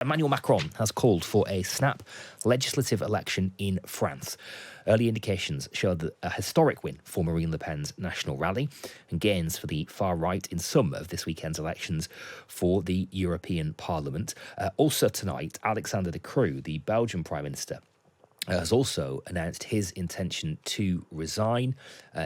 Emmanuel Macron has called for a snap legislative election in France. Early indications showed a historic win for Marine Le Pen's national rally and gains for the far right in some of this weekend's elections for the European Parliament. Also tonight, Alexander De Croo, the Belgian Prime Minister, has also announced his intention to resign,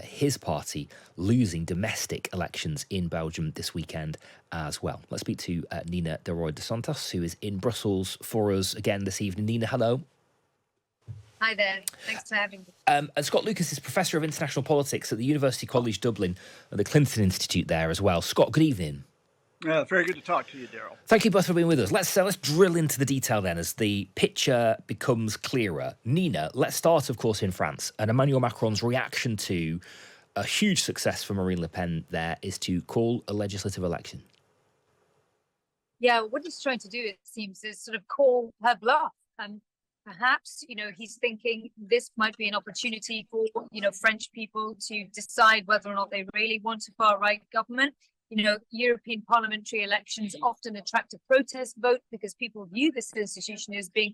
his party losing domestic elections in Belgium this weekend as well. Let's speak to Nina de Roy de Santos, who is in Brussels for us again this evening. Nina, hello. Hi there. Thanks for having me. And Scott Lucas is Professor of International Politics at the University College Dublin and the Clinton Institute there as well. Scott, good evening. Very good to talk to you, Daryl. Thank you both for being with us. Let's drill into the detail then as the picture becomes clearer. Nina, let's start, of course, in France. And Emmanuel Macron's reaction to a huge success for Marine Le Pen there is to call a legislative election. Yeah, what he's trying to do, it seems, is sort of call her bluff. Perhaps, he's thinking this might be an opportunity for, French people to decide whether or not they really want a far-right government. European parliamentary elections often attract a protest vote because people view this institution as being,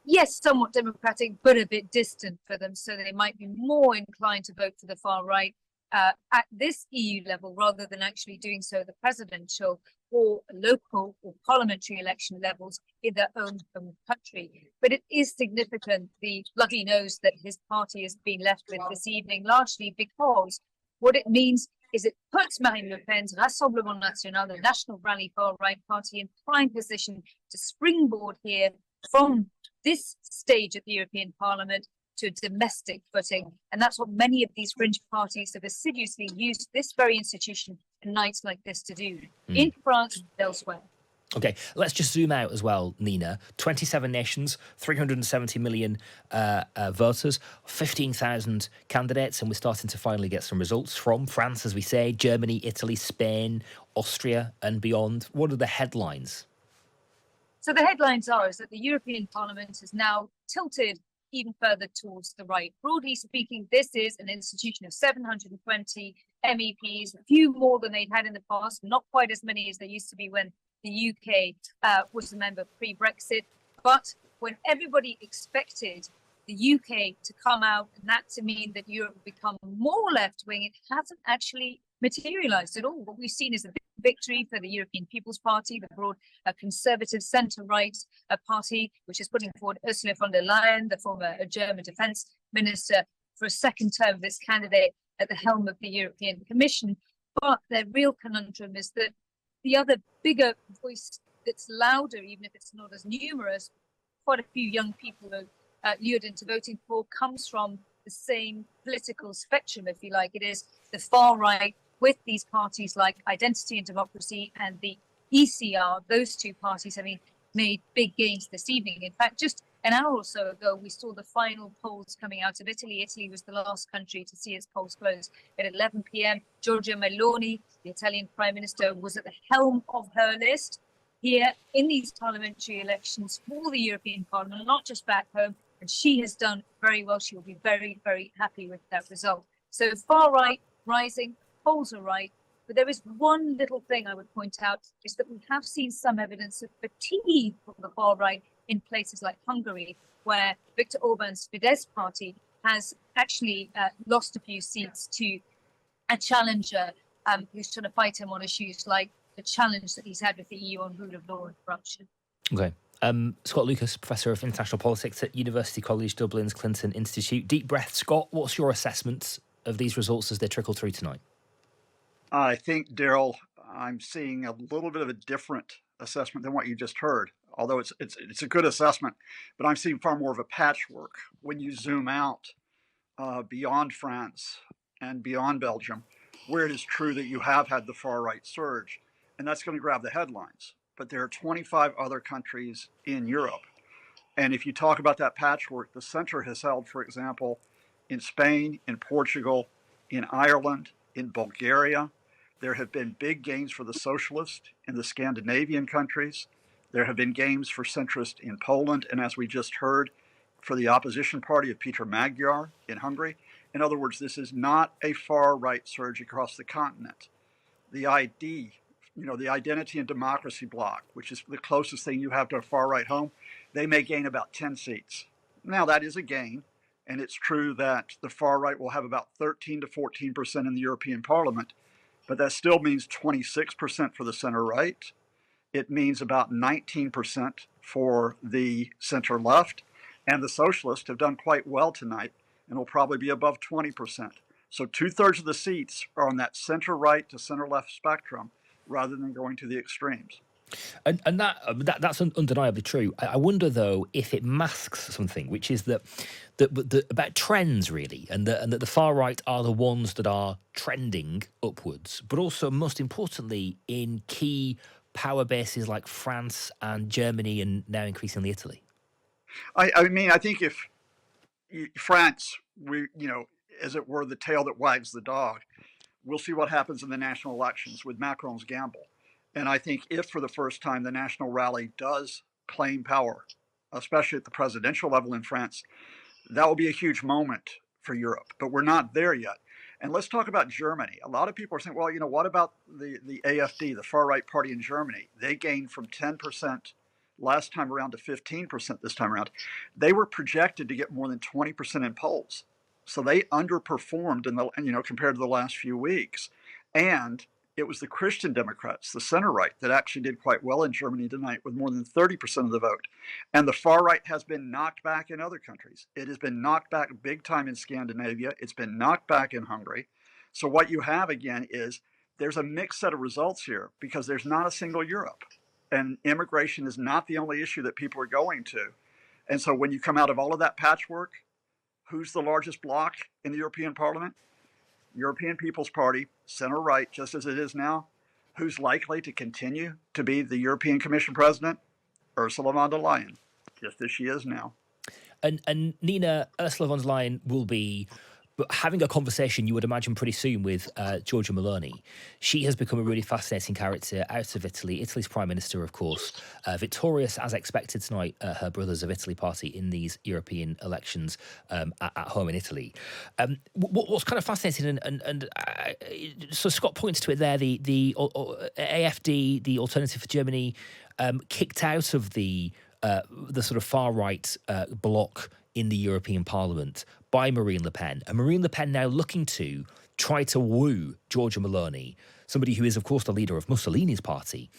yes, somewhat democratic, but a bit distant for them. So they might be more inclined to vote for the far right at this EU level rather than actually doing so at the presidential or local or parliamentary election levels in their own home country. But it is significant, the bloody nose that his party has been left with this evening, largely because what it means is it puts Marine Le Pen's Rassemblement National, the National Rally Far-Right Party, in prime position to springboard here from this stage at the European Parliament to a domestic footing. And that's what many of these fringe parties have assiduously used this very institution in nights like this to do, in France and elsewhere. Okay, let's just zoom out as well, Nina. 27 nations, 370 million voters, 15,000 candidates, and we're starting to finally get some results from France, as we say, Germany, Italy, Spain, Austria, and beyond. What are the headlines? So the headlines is that the European Parliament is now tilted even further towards the right. Broadly speaking, this is an institution of 720 MEPs, a few more than they'd had in the past, not quite as many as there used to be when the UK was a member pre-Brexit. But when everybody expected the UK to come out and that to mean that Europe would become more left-wing, it hasn't actually materialised at all. What we've seen is a big victory for the European People's Party, the broad conservative centre-right party, which is putting forward Ursula von der Leyen, the former German defence minister, for a second term of this candidate at the helm of the European Commission. But their real conundrum is that the other bigger voice that's louder, even if it's not as numerous, quite a few young people are lured into voting for, comes from the same political spectrum, if you like. It is the far right with these parties like Identity and Democracy and the ECR. Those two parties having made big gains this evening. In fact, just an hour or so ago, we saw the final polls coming out of Italy. Italy was the last country to see its polls close at 11 p.m. Giorgia Meloni, the Italian Prime Minister, was at the helm of her list here in these parliamentary elections for the European Parliament, not just back home. And she has done very well. She will be very, very happy with that result. So far right rising, polls are right. But there is one little thing I would point out, is that we have seen some evidence of fatigue from the far right in places like Hungary, where Viktor Orban's Fidesz party has actually lost a few seats to a challenger who's trying to fight him on issues like the challenge that he's had with the EU on rule of law and corruption. Okay. Scott Lucas, Professor of International Politics at University College Dublin's Clinton Institute. Deep breath, Scott. What's your assessment of these results as they trickle through tonight? I think, Daryl, I'm seeing a little bit of a different assessment than what you just heard, although it's a good assessment, but I'm seeing far more of a patchwork when you zoom out beyond France and beyond Belgium, where it is true that you have had the far-right surge, and that's going to grab the headlines. But there are 25 other countries in Europe, and if you talk about that patchwork, the center has held, for example, in Spain, in Portugal, in Ireland, in Bulgaria. There have been big gains for the socialists in the Scandinavian countries. There have been gains for centrist in Poland, and as we just heard, for the opposition party of Peter Magyar in Hungary. In other words, this is not a far-right surge across the continent. The ID the Identity and Democracy bloc, which is the closest thing you have to a far right home, they may gain about 10 seats. Now, that is a gain. And it's true that the far right will have about 13 to 14% in the European Parliament, but that still means 26% for the center right. It means about 19% for the center left. And the socialists have done quite well tonight and will probably be above 20%. So 2/3 of the seats are on that center right to center left spectrum rather than going to the extremes. And that's undeniably true. I wonder though if it masks something, which is that about trends really, and that the far right are the ones that are trending upwards, but also most importantly in key power bases like France and Germany and now increasingly Italy. I mean, I think if France, as it were, the tail that wags the dog, we'll see what happens in the national elections with Macron's gamble. And I think if for the first time the National Rally does claim power, especially at the presidential level in France, that will be a huge moment for Europe. But we're not there yet. And let's talk about Germany. A lot of people are saying, well, what about the AfD, the far right party in Germany? They gained from 10% last time around to 15% this time around. They were projected to get more than 20% in polls. So they underperformed compared to the last few weeks. And it was the Christian Democrats, the center right, that actually did quite well in Germany tonight with more than 30% of the vote. And the far right has been knocked back in other countries. It has been knocked back big time in Scandinavia. It's been knocked back in Hungary. So what you have again is there's a mixed set of results here because there's not a single Europe. And immigration is not the only issue that people are going to. And so when you come out of all of that patchwork, who's the largest bloc in the European Parliament? European People's Party, center right, just as it is now. Who's likely to continue to be the European Commission president? Ursula von der Leyen, just as she is now. And Nina, Ursula von der Leyen will be having a conversation, you would imagine, pretty soon with Giorgia Meloni. She has become a really fascinating character out of Italy. Italy's prime minister, of course, victorious as expected tonight, her Brothers of Italy party in these European elections at home in Italy. What's kind of fascinating, so Scott points to it there, the AfD, the Alternative for Germany, kicked out of the sort of far right bloc in the European Parliament by Marine Le Pen. And Marine Le Pen now looking to try to woo Giorgia Meloni, somebody who is, of course, the leader of Mussolini's party,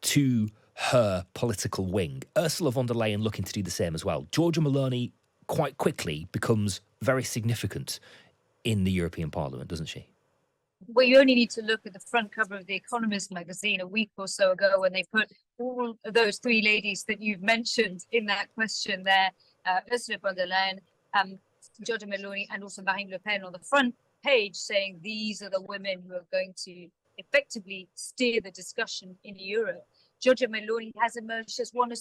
to her political wing. Ursula von der Leyen looking to do the same as well. Giorgia Meloni quite quickly becomes very significant in the European Parliament, doesn't she? Well, you only need to look at the front cover of The Economist magazine a week or so ago when they put all of those three ladies that you've mentioned in that question there, Ursula von der Leyen, Giorgia Meloni, and also Marine Le Pen on the front page, saying these are the women who are going to effectively steer the discussion in Europe. Giorgia Meloni has emerged as one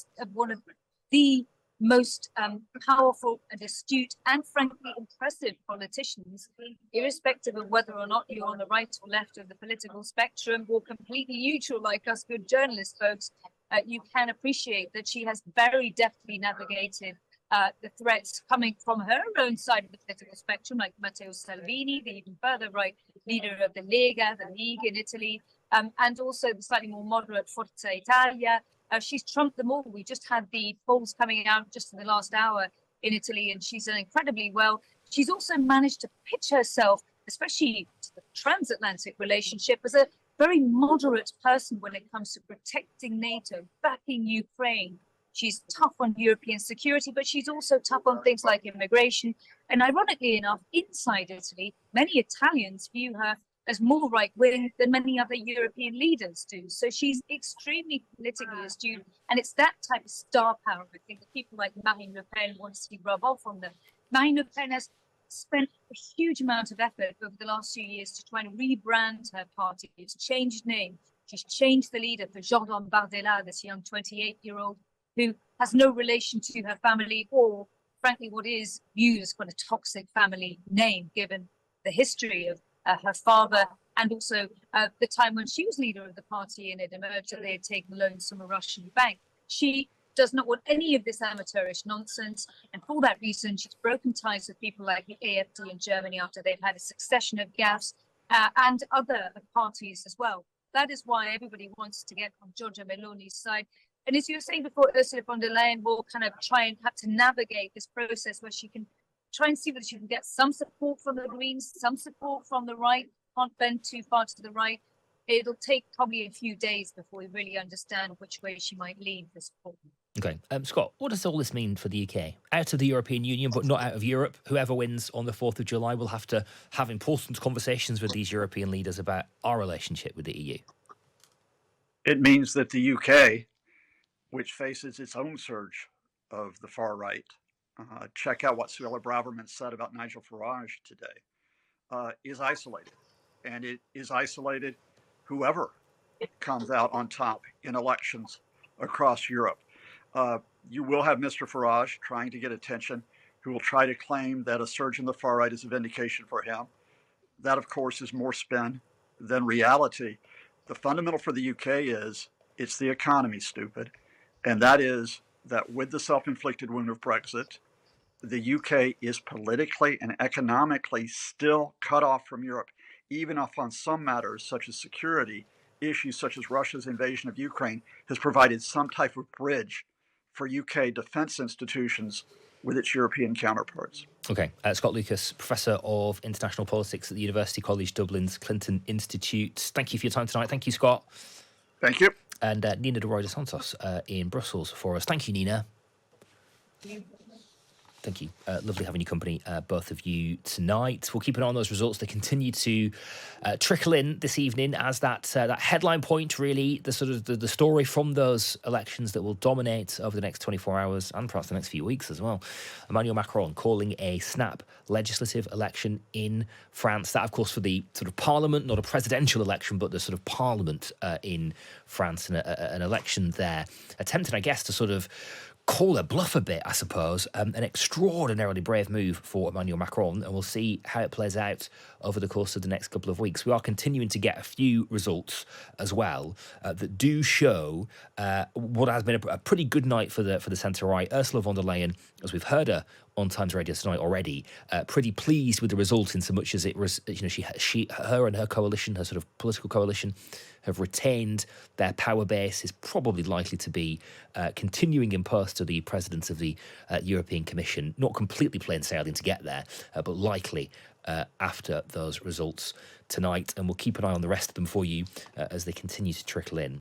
of the most powerful and astute and frankly impressive politicians, irrespective of whether or not you're on the right or left of the political spectrum or completely neutral like us good journalist folks. You can appreciate that she has very deftly navigated the threats coming from her own side of the political spectrum, like Matteo Salvini, the even further right leader of the Lega, the League in Italy, and also the slightly more moderate Forza Italia. She's trumped them all. We just had the polls coming out just in the last hour in Italy, and she's done incredibly well. She's also managed to pitch herself, especially to the transatlantic relationship, as a very moderate person when it comes to protecting NATO, backing Ukraine. She's tough on European security, but she's also tough on things like immigration. And ironically enough, inside Italy, many Italians view her as more right-wing than many other European leaders do. So she's extremely politically astute. And it's that type of star power, I think, that people like Marine Le Pen want to see rub off on them. Marine Le Pen has spent a huge amount of effort over the last few years to try and rebrand her party. It's changed name. She's changed the leader for Jordan Bardella, this young 28-year-old who has no relation to her family or, frankly, what is viewed as quite a toxic family name, given the history of her father and also the time when she was leader of the party and it emerged that they had taken loans from a Russian bank. She does not want any of this amateurish nonsense. And for that reason, she's broken ties with people like the AfD in Germany after they've had a succession of gaffes and other parties as well. That is why everybody wants to get on Giorgia Meloni's side. And as you were saying before, Ursula von der Leyen will kind of try and have to navigate this process where she can try and see whether she can get some support from the Greens, some support from the right, can't bend too far to the right. It'll take probably a few days before we really understand which way she might lean for support. Okay. Scott, what does all this mean for the UK? Out of the European Union, but not out of Europe. Whoever wins on the 4th of July will have to have important conversations with these European leaders about our relationship with the EU. It means that the UK, which faces its own surge of the far right, check out what Suella Braverman said about Nigel Farage today, is isolated. And it is isolated whoever comes out on top in elections across Europe. You will have Mr. Farage trying to get attention, who will try to claim that a surge in the far right is a vindication for him. That, of course, is more spin than reality. The fundamental for the UK is it's the economy, stupid. And that is that with the self-inflicted wound of Brexit, the UK is politically and economically still cut off from Europe, even if on some matters such as security, issues such as Russia's invasion of Ukraine has provided some type of bridge for UK defence institutions with its European counterparts. Okay. Scott Lucas, Professor of International Politics at the University College Dublin's Clinton Institute. Thank you for your time tonight. Thank you, Scott. Thank you. And Nina de Roy de Santos in Brussels for us. Thank you, Nina. Thank you. Lovely having you company, both of you tonight. We'll keep an eye on those results. They continue to trickle in this evening as that headline point, really, the sort of the story from those elections that will dominate over the next 24 hours and perhaps the next few weeks as well. Emmanuel Macron calling a snap legislative election in France. That, of course, for the sort of parliament, not a presidential election, but the sort of parliament in France, and an election there, attempting, I guess, to sort of call a bluff a bit, I suppose. An extraordinarily brave move for Emmanuel Macron, and we'll see how it plays out over the course of the next couple of weeks. We are continuing to get a few results as well that do show what has been a pretty good night for the centre-right. Ursula von der Leyen, as we've heard her on Times Radio tonight already, pretty pleased with the result in so much as it was, her and her coalition, her sort of political coalition, have retained their power base, is probably likely to be continuing in post to the president of the European Commission, not completely plain sailing to get there, but likely after those results tonight. And we'll keep an eye on the rest of them for you as they continue to trickle in.